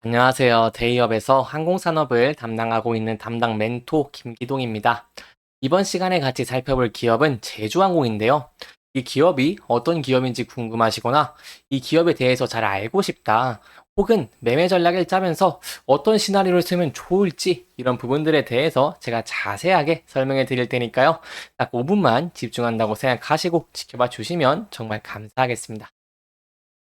안녕하세요. 데이업에서 항공산업을 담당하고 있는 담당 멘토 김기동입니다. 이번 시간에 같이 살펴볼 기업은 제주항공인데요. 이 기업이 어떤 기업인지 궁금하시거나 이 기업에 대해서 잘 알고 싶다. 혹은 매매 전략을 짜면서 어떤 시나리오를 쓰면 좋을지 이런 부분들에 대해서 제가 자세하게 설명해 드릴 테니까요. 딱 5분만 집중한다고 생각하시고 지켜봐 주시면 정말 감사하겠습니다.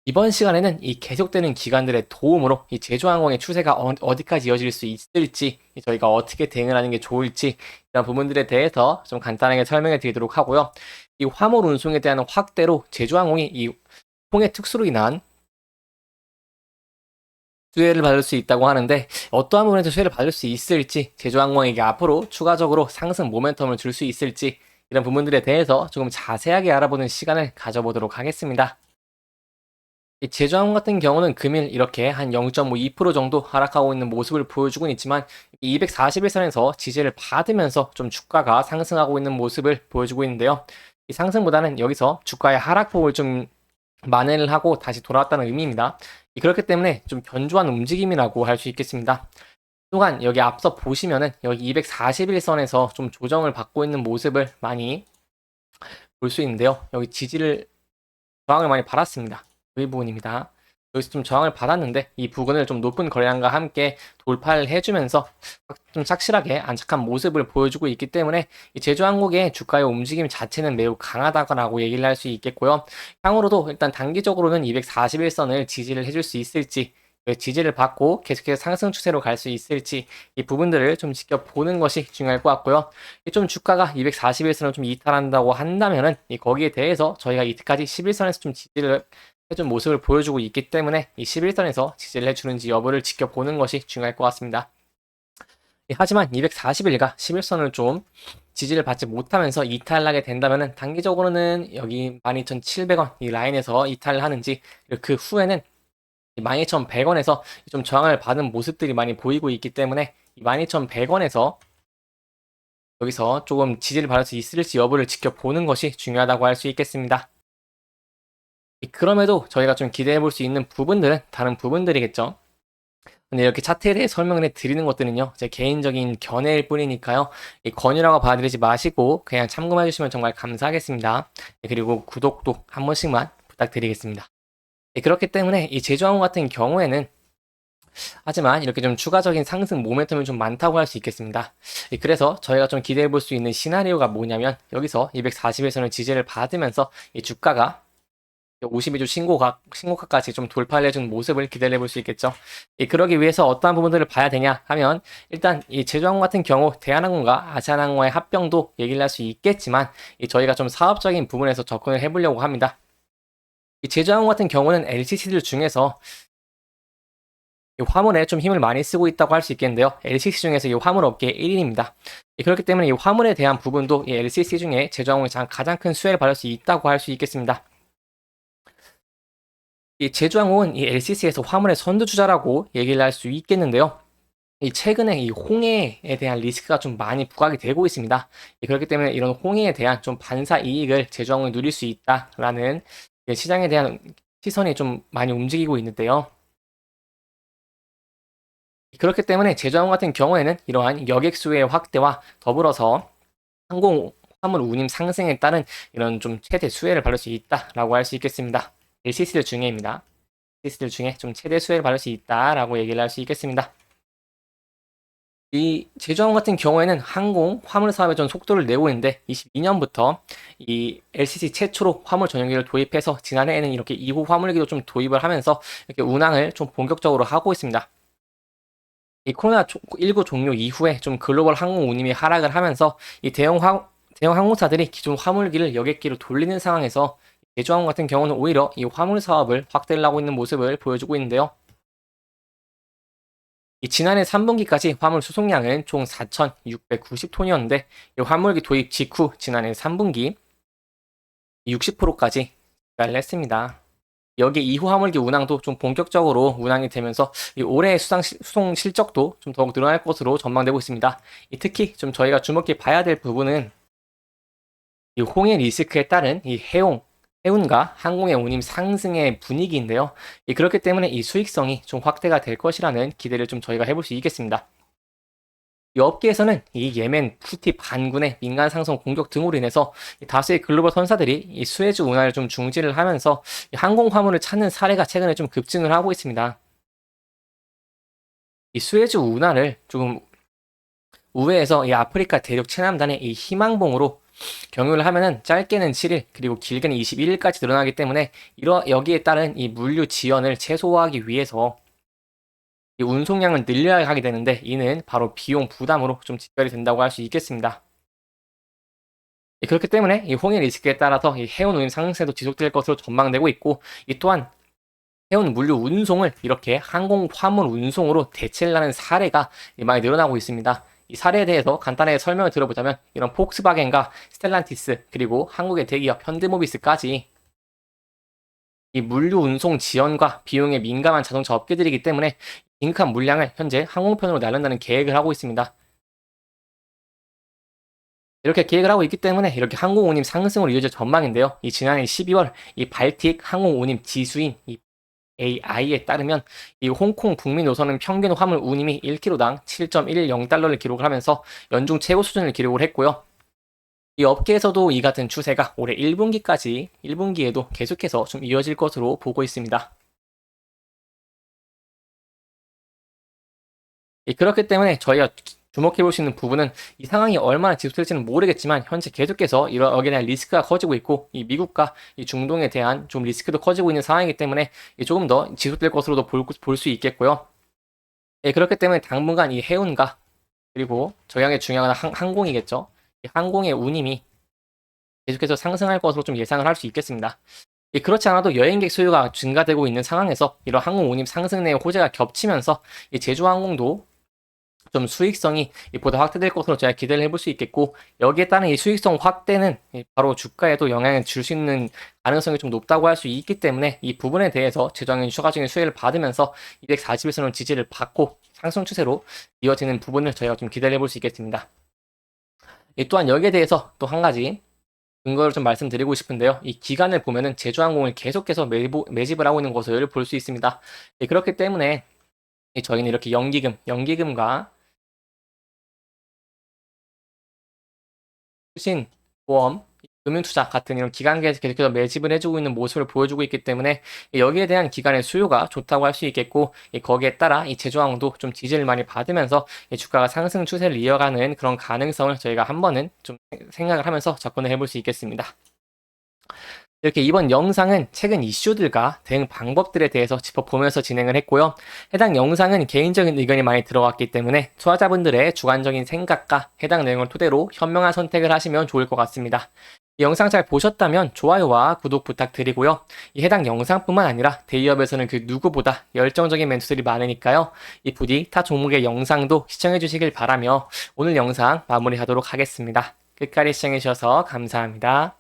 이번 시간에는 이 계속되는 기관들의 도움으로 이 제주항공의 추세가 어디까지 이어질 수 있을지, 저희가 어떻게 대응을 하는 게 좋을지, 이런 부분들에 대해서 좀 간단하게 설명해 드리도록 하고요. 이 화물 운송에 대한 확대로 제주항공이 이 통해 특수로 인한 수혜를 받을 수 있다고 하는데, 어떠한 부분에서 수혜를 받을 수 있을지, 제주항공에게 앞으로 추가적으로 상승 모멘텀을 줄 수 있을지, 이런 부분들에 대해서 조금 자세하게 알아보는 시간을 가져보도록 하겠습니다. 이 제주항공 같은 경우는 금일 이렇게 한 0.52% 정도 하락하고 있는 모습을 보여주고 있지만 241선에서 지지를 받으면서 좀 주가가 상승하고 있는 모습을 보여주고 있는데요. 이 상승보다는 여기서 주가의 하락폭을 좀 만회를 하고 다시 돌아왔다는 의미입니다. 그렇기 때문에 좀 견조한 움직임이라고 할 수 있겠습니다. 또한 여기 앞서 보시면은 여기 241선에서 좀 조정을 받고 있는 모습을 많이 볼 수 있는데요. 여기 저항을 많이 받았습니다. 이 부분입니다. 여기서 좀 저항을 받았는데 이 부분을 좀 높은 거래량과 함께 돌파를 해주면서 좀 착실하게 안착한 모습을 보여주고 있기 때문에 이 제주항공의 주가의 움직임 자체는 매우 강하다고 얘기를 할 수 있겠고요. 향후로도 일단 단기적으로는 241선을 지지를 해줄 수 있을지, 지지를 받고 계속해서 상승 추세로 갈 수 있을지 이 부분들을 좀 지켜보는 것이 중요할 것 같고요. 좀 주가가 241선을 좀 이탈한다고 한다면은 거기에 대해서 저희가 이때까지 11선에서 좀 지지를 해준 모습을 보여주고 있기 때문에 이 11선에서 지지를 해주는지 여부를 지켜보는 것이 중요할 것 같습니다. 하지만 241과 11선을 좀 지지를 받지 못하면서 이탈하게 된다면 단기적으로는 여기 12,700원 이 라인에서 이탈을 하는지, 그 후에는 12,100원에서 좀 저항을 받은 모습들이 많이 보이고 있기 때문에 12,100원에서 여기서 조금 지지를 받을 수 있을지 여부를 지켜보는 것이 중요하다고 할 수 있겠습니다. 그럼에도 저희가 좀 기대해 볼 수 있는 부분들은 다른 부분들이겠죠. 근데 이렇게 차트에 대해 설명을 해 드리는 것들은요, 제 개인적인 견해일 뿐이니까요. 이 권유라고 받아들이지 마시고 그냥 참고해 주시면 정말 감사하겠습니다. 그리고 구독도 한 번씩만 부탁드리겠습니다. 그렇기 때문에 이 제주항공 같은 경우에는 하지만 이렇게 좀 추가적인 상승 모멘텀이 좀 많다고 할 수 있겠습니다. 그래서 저희가 좀 기대해 볼 수 있는 시나리오가 뭐냐면 여기서 240에서는 지지를 받으면서 이 주가가 52주 신고가까지 좀 돌파를 해준 모습을 기대해 볼 수 있겠죠. 그러기 위해서 어떠한 부분들을 봐야 되냐 하면 일단 이 제주항공 같은 경우 대한항공과 아시아나항공의 합병도 얘기를 할 수 있겠지만 저희가 좀 사업적인 부분에서 접근을 해보려고 합니다. 이 제주항공 같은 경우는 LCC들 중에서 이 화물에 좀 힘을 많이 쓰고 있다고 할 수 있겠는데요. LCC 중에서 이 화물 업계의 1인입니다. 그렇기 때문에 이 화물에 대한 부분도 이 LCC 중에 제주항공이 가장 큰 수혜를 받을 수 있다고 할 수 있겠습니다. 이 제주항공은 이 LCC에서 화물의 선두주자라고 얘기를 할 수 있겠는데요. 최근에 이 홍해에 대한 리스크가 좀 많이 부각이 되고 있습니다. 그렇기 때문에 이런 홍해에 대한 좀 반사 이익을 제주항공이 누릴 수 있다라는 시장에 대한 시선이 좀 많이 움직이고 있는데요. 그렇기 때문에 제주항공 같은 경우에는 이러한 여객 수의 확대와 더불어서 항공 화물 운임 상승에 따른 이런 좀 최대 수혜를 받을 수 있다라고 할 수 있겠습니다. LCC들 중에입니다. LCC들 중에 좀 최대 수혜를 받을 수 있다라고 얘기를 할 수 있겠습니다. 이 제주항공 같은 경우에는 항공 화물 사업에 좀 속도를 내고 있는데 22년부터 이 LCC 최초로 화물 전용기를 도입해서 지난해에는 이렇게 2호 화물기도 좀 도입을 하면서 이렇게 운항을 좀 본격적으로 하고 있습니다. 이 코로나19 종료 이후에 좀 글로벌 항공 운임이 하락을 하면서 이 대형 항공사들이 기존 화물기를 여객기로 돌리는 상황에서 제주항공 같은 경우는 오히려 이 화물 사업을 확대를 하고 있는 모습을 보여주고 있는데요. 지난해 3분기까지 화물 수송량은 총 4,690톤이었는데 화물기 도입 직후 지난해 3분기 60%까지 증가를 했습니다. 여기 이후 화물기 운항도 좀 본격적으로 운항이 되면서 올해 수송 실적도 좀 더욱 늘어날 것으로 전망되고 있습니다. 특히 좀 저희가 주목해 봐야 될 부분은 이 홍해 리스크에 따른 이 해용 해운과 항공의 운임 상승의 분위기인데요. 그렇기 때문에 이 수익성이 좀 확대가 될 것이라는 기대를 좀 저희가 해볼 수 있겠습니다. 이 업계에서는 이 예멘, 후티 반군의 민간 상선 공격 등으로 인해서 다수의 글로벌 선사들이 이 수에즈 운하를 좀 중지를 하면서 이 항공 화물을 찾는 사례가 최근에 좀 급증을 하고 있습니다. 이 수에즈 운하를 조금 우회해서 이 아프리카 대륙 최남단의 이 희망봉으로 경유를 하면은 짧게는 7일 그리고 길게는 21일까지 늘어나기 때문에 여기에 따른 이 물류 지연을 최소화하기 위해서 이 운송량을 늘려야 하게 되는데 이는 바로 비용 부담으로 좀 직결이 된다고 할 수 있겠습니다. 그렇기 때문에 이 홍해 리스크에 따라서 이 해운 운임 상승세도 지속될 것으로 전망되고 있고 이 또한 해운 물류 운송을 이렇게 항공 화물 운송으로 대체를 하는 사례가 많이 늘어나고 있습니다. 이 사례에 대해서 간단하게 설명을 들어보자면 이런 폭스바겐과 스텔란티스 그리고 한국의 대기업 현대모비스까지 이 물류 운송 지연과 비용에 민감한 자동차 업계들이기 때문에 긴급한 물량을 현재 항공편으로 나른다는 계획을 하고 있습니다. 이렇게 계획을 하고 있기 때문에 이렇게 항공 운임 상승으로 이어질 전망인데요. 이 지난해 12월 이 발틱 항공 운임 지수인 이 AI에 따르면 이 홍콩 북미 노선은 평균 화물 운임이 1kg당 7.110달러를 기록을 하면서 연중 최고 수준을 기록을 했고요. 이 업계에서도 이 같은 추세가 올해 1분기에도 계속해서 좀 이어질 것으로 보고 있습니다. 그렇기 때문에 저희가 주목해 볼 수 있는 부분은 이 상황이 얼마나 지속될지는 모르겠지만 현재 계속해서 여기에 대한 리스크가 커지고 있고 이 미국과 이 중동에 대한 좀 리스크도 커지고 있는 상황이기 때문에 조금 더 지속될 것으로도 볼 수 있겠고요. 그렇기 때문에 당분간 이 해운과 그리고 저희에게 중요한 항공이겠죠. 이 항공의 운임이 계속해서 상승할 것으로 좀 예상을 할 수 있겠습니다. 그렇지 않아도 여행객 수요가 증가되고 있는 상황에서 이런 항공 운임 상승 내의 호재가 겹치면서 이 제주항공도 좀 수익성이 보다 확대될 것으로 제가 기대를 해볼 수 있겠고 여기에 따른 이 수익성 확대는 바로 주가에도 영향을 줄 수 있는 가능성이 좀 높다고 할 수 있기 때문에 이 부분에 대해서 최종적인 추가적인 수혜를 받으면서 241선을 지지를 받고 상승 추세로 이어지는 부분을 저희가 좀 기대를 해볼 수 있겠습니다. 또한 여기에 대해서 또 한 가지 근거를 좀 말씀드리고 싶은데요. 이 기간을 보면은 제주항공을 계속해서 매집을 하고 있는 것을 볼 수 있습니다. 그렇기 때문에 저희는 이렇게 연기금과 투신, 보험, 금융투자 같은 이런 기관계에서 계속해서 매집을 해주고 있는 모습을 보여주고 있기 때문에 여기에 대한 기관의 수요가 좋다고 할 수 있겠고 거기에 따라 이 제주항도 좀 지지를 많이 받으면서 주가가 상승 추세를 이어가는 그런 가능성을 저희가 한 번은 좀 생각을 하면서 접근을 해볼 수 있겠습니다. 이렇게 이번 영상은 최근 이슈들과 대응 방법들에 대해서 짚어보면서 진행을 했고요. 해당 영상은 개인적인 의견이 많이 들어갔기 때문에 투자자분들의 주관적인 생각과 해당 내용을 토대로 현명한 선택을 하시면 좋을 것 같습니다. 이 영상 잘 보셨다면 좋아요와 구독 부탁드리고요. 이 해당 영상뿐만 아니라 대기업에서는 그 누구보다 열정적인 멘토들이 많으니까요. 이 부디 타 종목의 영상도 시청해 주시길 바라며 오늘 영상 마무리하도록 하겠습니다. 끝까지 시청해 주셔서 감사합니다.